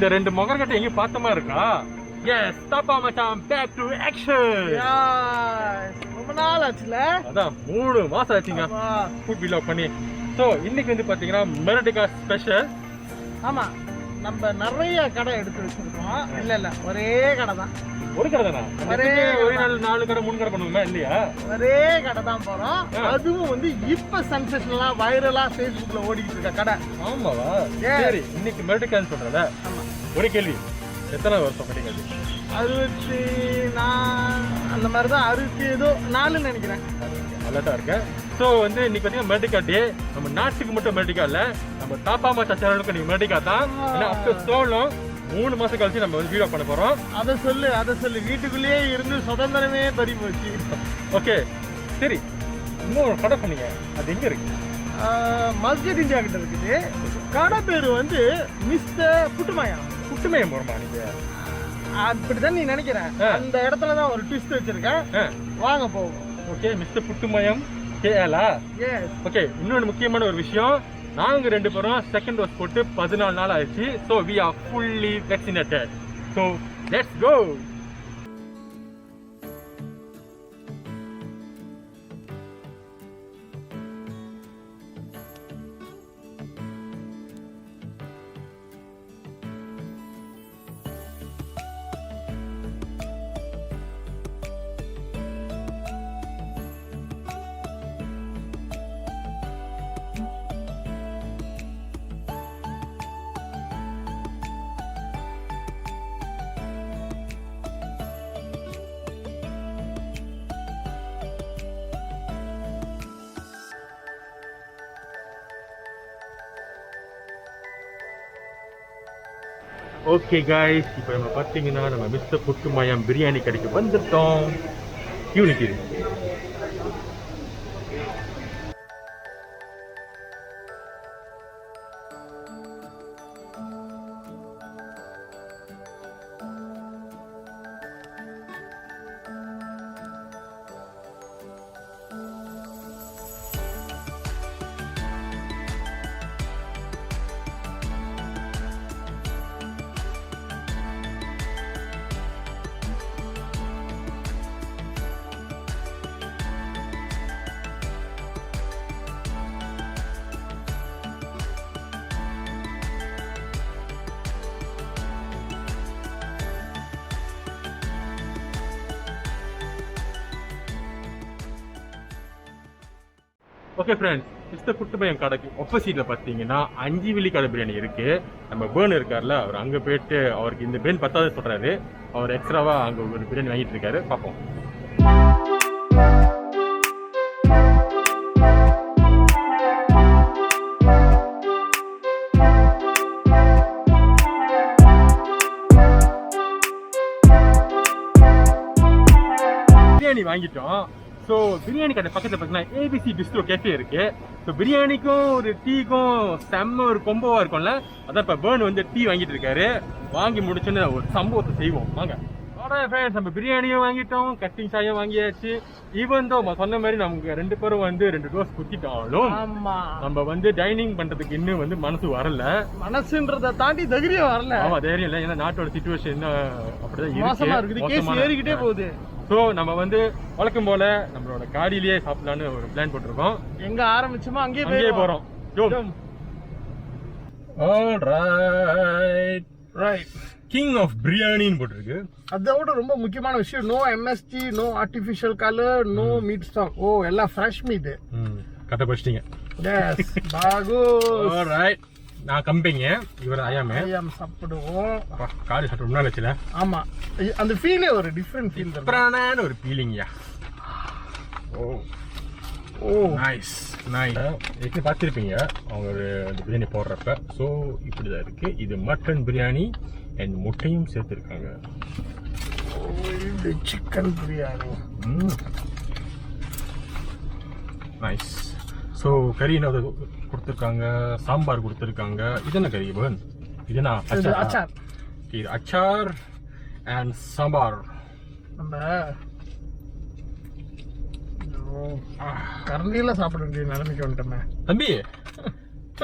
இந்த ரெண்டு முகர்கட்டை எங்க பார்த்தமா இருக்கா? எஸ், தாப்பா மச்சான் பேக் டு ஆக்ஷன். ரொம்ப நாள் ஆச்சுல. அதான் 3 மாசம் ஆச்சுங்க ஃபுட் வீலாக் பண்ணி. ஸோ இன்னைக்கு வந்து பாத்தீங்கன்னா மெரடிகா ஸ்பெஷல். ஆமா, நம்ம நிறைய கடை எடுத்து வச்சிருக்கோம். இல்ல ஒரே கடை தான். ஒரு கடை தானா? ஒரே நாள் 4 கடை 3 கடை பண்ணுவோமே இல்லையா? ஒரே கடை தான் போறோம். அதுவும் வந்து இப்ப சென்சேஷனலா வைரலா Facebookல ஓடிட்டு இருக்க கடை. ஆமாவா? சரி, இன்னைக்கு மெரடிகான்னு சொல்றல. ஆமா. ஒரு கேள்வி, எத்தனை வருஷம் படிக்கிறது? 64 அந்த மாதிரி தான். 64 நினைக்கிறேன். நல்லா தான் இருக்கேன். ஸோ வந்து இன்னைக்கு பார்த்தீங்கன்னா மெரடிகா டே. நம்ம நாட்டுக்கு மட்டும் மெரடிகா இல்லை, நம்ம தாப்பா மச்சா சேனலுக்கு இன்னைக்கு மெரடிகா தான். ஏன்னா அப்டர் சோளம் 3 மாசம் கழிச்சு நம்ம வந்து வீடியோ பண்ண போறோம். அதை சொல்லு. வீட்டுக்குள்ளேயே இருந்து சுதந்திரமே பறி போச்சு. ஓகே சரி, இன்னொரு கடை சொன்னீங்க, அது எங்க இருக்கு? மஸ்ஜித் இந்தியா கிட்ட இருக்குது. கடை பேரு வந்து மிஸ்டர் புட்டுமயம். புட்டுமயம் போறோமா நீங்க? அப்படிதான் நீ நினைக்கிற. அந்த இடத்துல தான் ஒரு ட்விஸ்ட் வச்சிருக்கேன். வாங்க போவோம். ஓகே, மிஸ்டர் புட்டுமயம் கேலா. ஓகே, இன்னொரு முக்கியமான ஒரு விஷயம், நாங்க 2 பேரும் செகண்ட் டோஸ் போட்டு 14 நாள் ஆயிடுச்சு. So we are fully vaccinated. So let's go. Okay guys, இப்போ நம்ம பார்த்தீங்கன்னா நம்ம மிஸ்டர் புட்டுமயம் பிரியாணி கடைக்கு வந்துட்டோம். Unity okay friends, mister Puttumayam கடைக்கு ஆப்போசிட்ல பார்த்தீங்கன்னா 5 விழி கடை பிரியாணி இருக்கு. நம்ம பேர்ன் இருக்கார்ல, அவர் அங்கே போயிட்டு அவருக்கு இந்த பிரியாணி பத்தாது சொல்றாரு. அவர் எக்ஸ்ட்ராவா அங்கே ஒரு பிரியாணி வாங்கிட்டு இருக்காரு. பார்ப்போம். பிரியாணி வாங்கிட்டோம். ஸோ பிரியாணி கடை பக்கத்தில் பார்த்தீங்கன்னா ஏபிசி பிஸ்ட்ரோ கேஃபே இருக்கு. ஸோ பிரியாணிக்கும் ஒரு டீக்கும் செம்ம ஒரு கொம்போவா இருக்கும்ல. அதான் இப்போ பேர்ன் வந்து டீ வாங்கிட்டு இருக்காரு. வாங்கி முடிச்சுன்னு ஒரு சம்பவத்தை செய்வோம் வாங்க. ஃப்ரெண்ட்ஸ், நம்ம பிரியாணியும் வாங்கிட்டோம், கட்டிங் சாயும் வாங்கியாச்சு. ஈவன் தோ சொன்ன மாதிரி நமக்கு 2 பேரும் வந்து 2 டோஸ் குத்திட்டாலும் நம்ம வந்து டைனிங் பண்றதுக்கு இன்னும் வந்து மனசு வரல. மனசுன்றதை தாண்டி தைரியம் வரல. ஆமா, தைரியம் இல்லை. ஏன்னா நாட்டோட சிச்சுவேஷன் அப்படிதான் மோசமா இருக்குது. கேஸ் ஏறிக்கிட்டே போகுது. ஸோ நம்ம வந்து வழக்கம் போல நம்மளோட காடியிலேயே சாப்பிடலான்னு ஒரு பிளான் போட்டிருக்கோம். எங்க ஆரம்பிச்சோமோ அங்கேயே போறோம். ரைட், கிங் ஆஃப் பிரியாணின்னு போட்டிருக்கு. அதோட ரொம்ப முக்கியமான விஷயம், no MSG, no artificial colour, no meat stock. Oh, எல்லாம் ஃப்ரெஷ் மீட். கட்ட பச்சிட்டீங்க. எஸ், பாகு. ரைட், நான் கம்பிங்க, இவர் ஐயாம் சாப்பிடுவோம். காடி சாப்பிட்டு ரொம்ப நாள் வச்சுல. ஆமா, அந்த ஃபீலே ஒரு டிஃப்ரெண்ட் ஃபீல் தான். டிஃப்ரெண்டான ஒரு ஃபீலிங்யா. ஓ நைஸ் நைஸ். எப்படி பார்த்துருப்பீங்க அவங்க ஒரு அந்த பிரியாணி போடுறப்ப. ஸோ இப்படிதான் இருக்கு. இது மட்டன் பிரியாணி அண்ட் முட்டையும் சேர்த்துருக்காங்க. இது சிக்கன் பிரியாணி. நைஸ். ஸோ கறி என்ன கொடுத்துருக்காங்க, சாம்பார் கொடுத்துருக்காங்க. இது என்ன கறி பன்? இது என்ன அச்சார்? இது அச்சார் அண்ட் சாம்பார். நம்ம கரண்டியில சாப்பிட வேண்டிய நிலைமைக்கு வந்துட்டோமே தம்பி.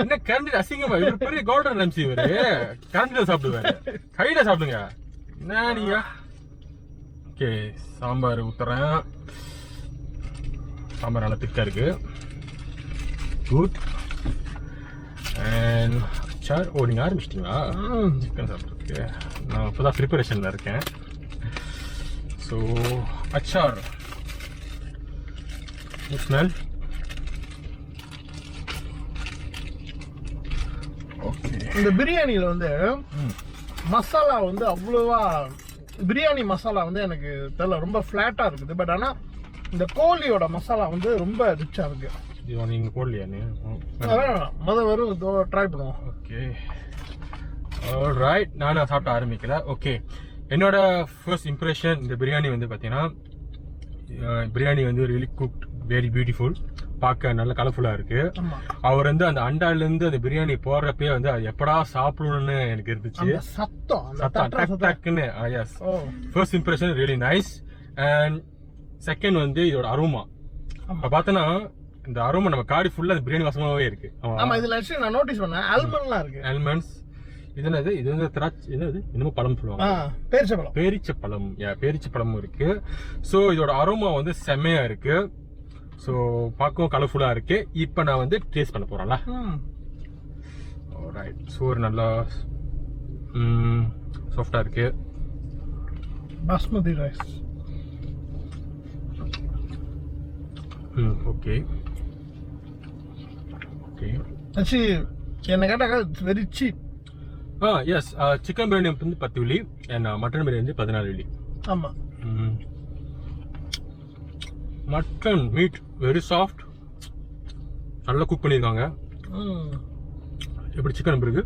என்ன கரண்டி அசிங்கமா இவர் பெரிய கோல்டன் ரம்சி இவரு கரண்டில சாப்பிடுவாரு கையில சாப்பிடுங்க என்ன நீங்க ஓகே சாம்பார் ஊத்துறேன் சாம்பார் நல்லா திக்கா இருக்கு குட் அண்ட் சார் ஓ நீங்க ஆரம்பிச்சிட்டீங்களா சிக்கன் சாப்பிட்றதுக்கு நான் இப்போதான் ப்ரிப்பரேஷன்ல இருக்கேன் ஸோ அச்சார் ஸ்மெல் ஓகே இந்த பிரியாணியில வந்து மசாலா வந்து அவ்வளவா பிரியாணி மசாலா வந்து எனக்கு தெரியல ரொம்ப ஃப்ளாட்டா இருக்குது பட் ஆனா இந்த கோழியோட மசாலா வந்து ரொம்ப ரிச்சா இருக்கு இது நீங்க போடலையா நீ வெறும் ட்ரை பண்ணுவோம் ஓகே ஆல்ரைட் நானும் சாப்பிட ஆரம்பிக்கல ஓகே என்னோட ஃபர்ஸ்ட் இம்ப்ரெஷன் இந்த பிரியாணி வந்து பார்த்தீங்கன்னா பிரியாணி வந்து ரியலி குக்ட் வெரி பியூட்டிஃபுல் பார்க்க நல்ல கலர்ஃபுல்லா இருக்கு அவர் வந்து அந்த அண்டால இருந்து அந்த பிரியாணி போடுறப்பே வந்து அது எப்படா சாப்பிடணும்னு எனக்கு இருந்துச்சு சத்தம் டக்குன்னு as first impression really nice and second வந்து இதோட அரோமா பார்த்தோன்னா இந்த அரோமா நம்ம காடி ஃபுல்லா அந்த பிரியாணி வாசமாவே இருக்கு ஆமா இதுல நான் நோட்டீஸ் பண்ணேன் ஆல்மண்ட்லாம் இருக்கு ஆல்மண்ட்ஸ் இது என்னது இது வந்து திராட்சை என்னது இன்னமும் பழம் சொல்லுவாங்க பேரிச்சப்பழம் பேரிச்சப்பழமும் இருக்கு ஸோ இதோட அரோமா வந்து செம்மையா இருக்கு ஸோ பார்க்கவும் கலர்ஃபுல்லா இருக்கு இப்போ நான் வந்து டேஸ்ட் பண்ண போறேன்ல ரைட் சோறு நல்லா சாஃப்டா இருக்கு basmati rice okay okay actually என்ன கேட்டாக்கா it's very cheap yes chicken biryani வந்து 10 வெள்ளி அண்ட் மட்டன் பிரியாணி வந்து 14 வெள்ளி ஆமா மட்டன் மீட் வெரி சாஃப்ட் நல்லா குக் பண்ணியிருக்காங்க எப்படி சிக்கன் இருக்கு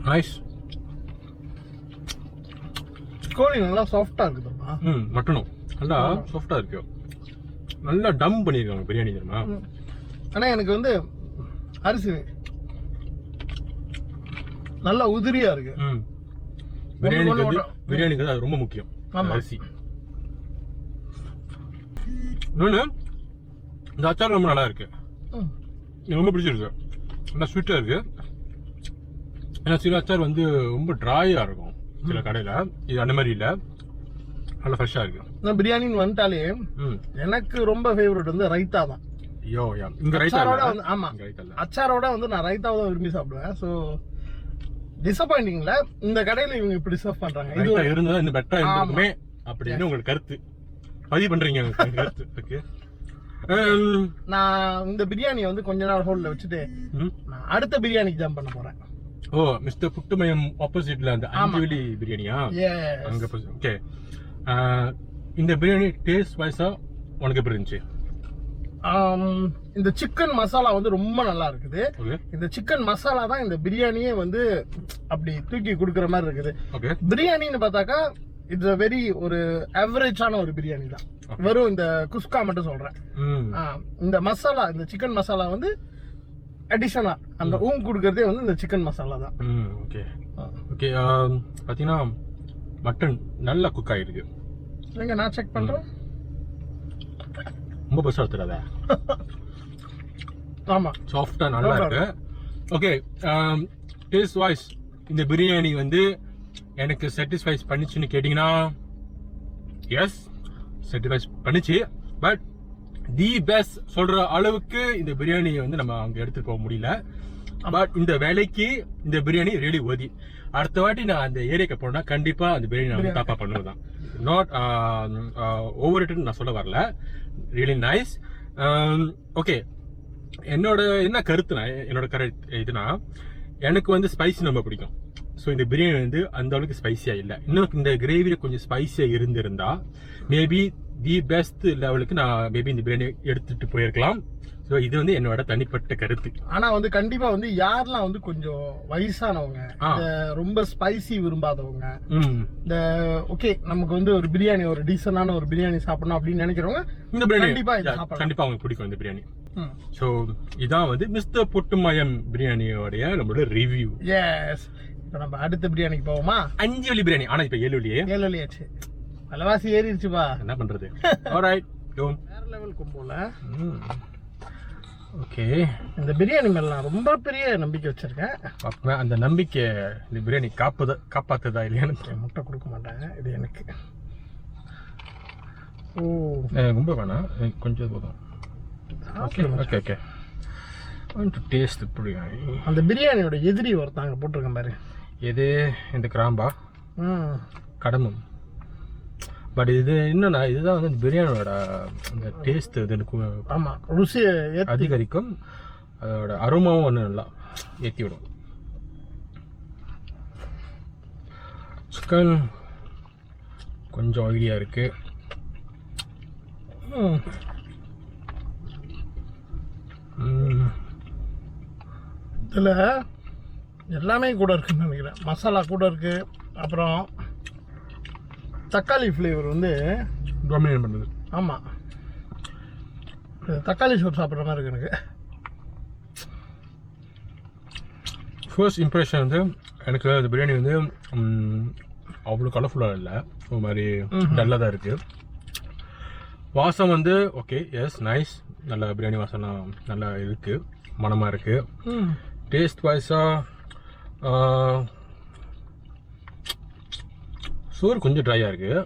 நைஸ் கோழி நல்லா சாஃப்டா இருக்குதுமா மட்டனும் நல்லா சாஃப்டா இருக்கு நல்லா டம் பண்ணிருக்காங்க பிரியாணி தெரியுமா ஆனா எனக்கு வந்து அரிசி நல்லா உதிரியா இருக்கு பிரியாணிக்கு அது ரொம்ப முக்கியம் அரிசி இன்னொன்னு இந்த அச்சார் ரொம்ப நல்லா இருக்கு எனக்கு ரொம்ப பிடிச்சிருக்கு நல்லா ஸ்வீட்டா இருக்கு ஏன்னா சில அச்சார் வந்து ரொம்ப ட்ராயா இருக்கும் சில கடையில இது அந்த மாதிரி இல்ல நல்லா ஃப்ரெஷ்ஷா இருக்கு பிரியாணின்னு வந்துட்டாலே எனக்கு ரொம்ப ஃபேவரட் வந்து ரைத்தா தான் ஐயோ இங்க ரைத்தா ஆமா அச்சாரோட வந்து நான் ரைத்தாவை தான் விரும்பி சாப்பிடுவேன் ஸோ டிசப்பாயிண்டிங்ல இந்த கடையில இவங்க இப்படி சர்வ் பண்றாங்க ரைத்தா இருந்தா இன்னும் பெட்டரா இருந்திருக்குமே அப்படின்னு உங்களுக்கு கருத்து பதிவு பண்றீங்க கருத்து ஓகே நான் இந்த பிரியாணியை வந்து கொஞ்ச நாள் ஹோல்ல வச்சுட்டு நான் அடுத்த பிரியாணிக்கு ஜம்ப் பண்ண போறேன் ஓ மிஸ்டர் புட்டுமயம் ஆப்போசிட்ல அந்த அஞ்சுவெளி பிரியாணியா அங்க ஓகே இந்த பிரியாணி டேஸ்ட் வைஸா உனக்கு எப்படி இருந்துச்சு இந்த சிக்கன் மசாலா வந்து ரொம்ப நல்லா இருக்குது இந்த சிக்கன் மசாலா தான் இந்த பிரியாணியே வந்து அப்படி தூக்கி கொடுக்கற மாதிரி இருக்குது பிரியாணின்னு பார்த்தாக்கா இட்ஸ் வெரி ஒரு ஆவரேஜான ஒரு பிரியாணி தான் வெறும் இந்த குஸ்கா மட்டும் சொல்றேன் இந்த மசாலா இந்த சிக்கன் மசாலா வந்து அடிஷனா அந்த கொடுக்கறதே வந்து இந்த சிக்கன் மசாலா தான் ஓகே ஓகே பாத்தீங்கன்னா மட்டன் நல்லா குக் ஆயிருக்கு எங்க நான் செக் பண்றேன் ரொம்ப பெருசா எடுத்துறாத ஆமா சாஃப்டா நல்லா இருக்கு ஓகே டேஸ்ட் வைஸ் இந்த பிரியாணி வந்து எனக்கு சாட்டிஸ்ஃபைஸ் பண்ணிச்சுன்னு கேட்டீங்கன்னா எஸ் சாட்டிஸ்ஃபைஸ் பண்ணிச்சு பட் தி பெஸ்ட் சொல்ற அளவுக்கு இந்த பிரியாணியை வந்து நம்ம அங்க எடுத்துட்டு போக முடியல பட் இந்த வேலைக்கு இந்த பிரியாணி ரியலி ஒதி அடுத்த வாட்டி நான் அந்த ஏரியாக்கு போனா கண்டிப்பா அந்த பிரியாணி நான் டாப்பா பண்ணுவேன் நாட் ஓவர் இட் நான் சொல்ல வரல ரியலி நைஸ் ஓகே என்னோட என்ன கருத்துனா என்னோட கருத்து இதுனா எனக்கு வந்து ஸ்பைசி ரொம்ப பிடிக்கும் ஸோ இந்த பிரியாணி வந்து அந்த அளவுக்கு ஸ்பைசியா இல்லை இன்னும் இந்த கிரேவியில கொஞ்சம் ஸ்பைசியா இருந்திருந்தா மேபி தி பெஸ்ட் லெவலுக்கு நான் மேபி இந்த பிரியாணி எடுத்துட்டு போயிருக்கலாம் ஸோ இது வந்து என்னோட தனிப்பட்ட கருத்து ஆனா வந்து கண்டிப்பா வந்து யாரெல்லாம் வந்து கொஞ்சம் வயசானவங்க ரொம்ப ஸ்பைசி விரும்பாதவங்க இந்த ஓகே நமக்கு வந்து ஒரு பிரியாணி ஒரு டீசன்டான ஒரு பிரியாணி சாப்பிடணும் அப்படின்னு நினைக்கிறவங்க இந்த பிரியாணி கண்டிப்பா அவங்களுக்கு பிடிக்கும் இந்த பிரியாணி ஸோ இதான் வந்து மிஸ்டர் புட்டுமயம் பிரியாணியோடைய நம்மளோட ரிவ்யூ எஸ் இப்போ நம்ம அடுத்த பிரியாணிக்கு போவோமா 5 வெள்ளி பிரியாணி ஆனா இப்போ 7 வெள்ளியே 7 வெள்ளியாச்சு விலைவாசி ஏறிடுச்சுப்பா. என்ன பண்றது. ஆல்ரைட் வேற லெவல் கொம்போல. ஓகே, இந்த பிரியாணி மேல நான் ரொம்ப பெரிய நம்பிக்கை வச்சிருக்கேன். அந்த நம்பிக்கை இந்த பிரியாணி காப்பாத்துதா இல்லையான்னு. முட்டை கொடுக்க மாட்டாங்க இது எனக்கு. ஓ ரொம்ப வேணாம், கொஞ்சம் போதும். Okay okay okay, taste biryani. அந்த பிரியாணியோட எதிரி ஒருத்தாங்க போட்டிருக்கேன் பாரு. எது? இந்த கிராம்பா, கடம்பம். பட் இது என்னன்னா, இதுதான் வந்து இந்த பிரியாணியோட அந்த டேஸ்ட் இது எனக்கு. ஆமாம், ருசியை அதிகரிக்கும், அதோட அருமாவும் ஒன்று நல்லா ஏற்றி விடும். சிக்கன் கொஞ்சம் ஆயிலியாக இருக்கு. இதில் எல்லாமே கூட இருக்குன்னு நினைக்கிறேன். மசாலா கூட இருக்கு. அப்புறம் தக்காளி ஃப்ளேவர் வந்து டாமினேட் பண்ணுது. ஆமாம், தக்காளி சோறு சாப்பிட்ற மாதிரி இருக்கு எனக்கு. ஃபர்ஸ்ட் இம்ப்ரெஷன் வந்து எனக்கு இந்த பிரியாணி வந்து அவ்வளோ கலர்ஃபுல்லாக இல்லை, ஒரு மாதிரி டல்லாக தான் இருக்குது. வாசம் வந்து ஓகே, எஸ் நைஸ், நல்ல பிரியாணி வாசனை நல்லா இருக்குது, மனமாக இருக்குது. டேஸ்ட் வைஸாக சோறு கொஞ்சம் ட்ரையாக இருக்குது.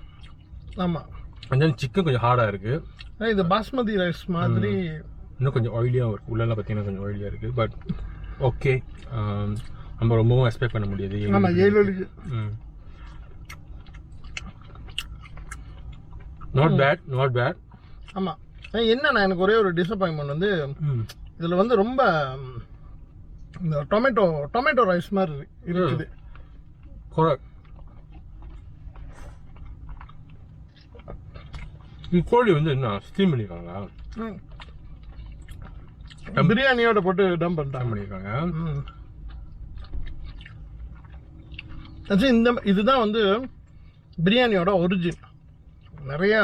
ஆமாம், கொஞ்சம் சிக்கன் கொஞ்சம் ஹார்டாக இருக்குது. இது பாஸ்மதி ரைஸ் மாதிரி இன்னும் கொஞ்சம் ஆயிலியாக இருக்குது. உள்ளெல்லாம் பார்த்தீங்கன்னா கொஞ்சம் ஆயிலியாக இருக்குது. பட் ஓகே, நம்ம ரொம்பவும் எக்ஸ்பெக்ட் பண்ண முடியாது. ஆமாம், 7 வலிக்கு. Not bad, not bad. ஆமாம், என்னண்ணா எனக்கு ஒரே ஒரு டிசப்பாயின்மெண்ட் வந்து இதில் வந்து ரொம்ப இந்த டொமேட்டோ ரைஸ் மாதிரி இருக்குது. கரெக்ட். கோழி வந்து என்ன ஸ்டீம் பண்ணிருக்காங்க, பிரியாணியோட போட்டு டம் பண்ணிருக்காங்க. இதுதான் வந்து பிரியாணியோட ஒரிஜின். நிறைய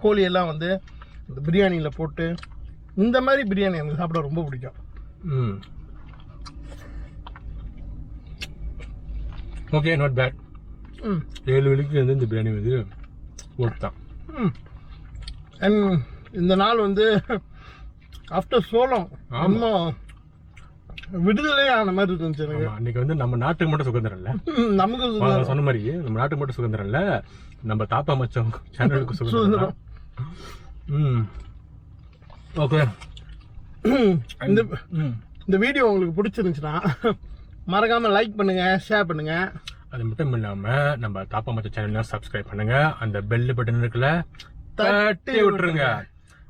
கோழி எல்லாம் வந்து இந்த பிரியாணியில் போட்டு இந்த மாதிரி பிரியாணி எனக்கு சாப்பிட ரொம்ப பிடிக்கும். Okay, not bad. 7 வலிக்கு வந்து இந்த பிரியாணி வந்து ஓட்டுதான். அண்ட் இந்த நாள் வந்து ஆஃப்டர் சோளம் இன்னும் விடுதலை ஆன மாதிரி இருந்துச்சு எனக்கு. அன்னைக்கு வந்து நம்ம நாட்டுக்கு மட்டும் சுதந்திரம் இல்லை, நமக்கு சொன்ன மாதிரி நம்ம நாட்டுக்கு மட்டும் சுதந்திரம் இல்லை, நம்ம தாத்தா மச்சம் சேனலுக்கு சுதந்திரம். ஓகே, இந்த வீடியோ உங்களுக்கு பிடிச்சிருந்துச்சுன்னா மறக்காம லைக் பண்ணுங்க, ஷேர் பண்ணுங்க. அது மட்டும் இல்லாம நம்ம தாப்பா மச்ச சேனல் சப்ஸ்கிரைப் பண்ணுங்க, அந்த பெல் பட்டன் இருக்குல்ல தட்டி விட்டுருங்க.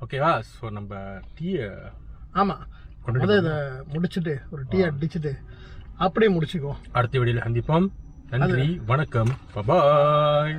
ஓகேவா? ஸோ நம்ம டீயை இதை முடிச்சுட்டு ஒரு டீ அடிச்சுட்டு அப்படியே முடிச்சுக்குவோம். அடுத்த வீடியோல சந்திப்போம். நன்றி, வணக்கம், பாய்.